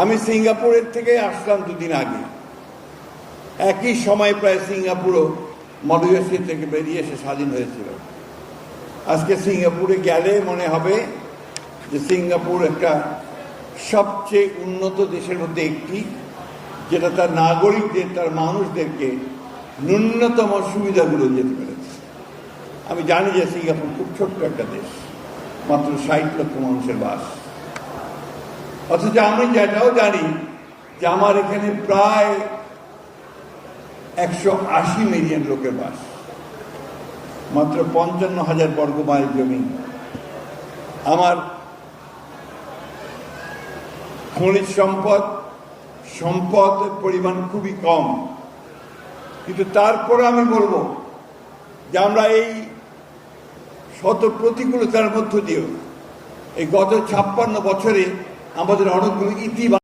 আমি সিঙ্গাপুরের থেকে আসলাম দুদিন আগে। একই সময় প্রায় সিঙ্গাপুরও মধ্যযুগী থেকে বেরিয়ে এসে স্বাধীন হয়েছিল। আজকে সিঙ্গাপুরে গেলে মনে হবে যে সিঙ্গাপুর একটা সবচেয়ে উন্নত দেশের মধ্যে একটি, যেটা তার নাগরিকদের, তার মানুষদেরকে ন্যূনতম সুবিধাগুলো যেতে পেরেছে। আমি জানি যে সিঙ্গাপুর খুব ছোট্ট একটা দেশ, মাত্র 60 লক্ষ মানুষের বাস। অথচ আমি যেটাও জানি যে আমার এখানে প্রায় 180 মিলিয়ন লোকের বাস, মাত্র 55,000 বর্গ মাইল জমি। আমার খনিজ সম্পদের পরিমাণ খুবই কম, কিন্তু তারপরে আমি বলবো যে আমরা এই শত প্রতিকূলতার মধ্য দিয়েও এই গত 56 বছরে আমাদের অনেকগুলো ইতিবাচক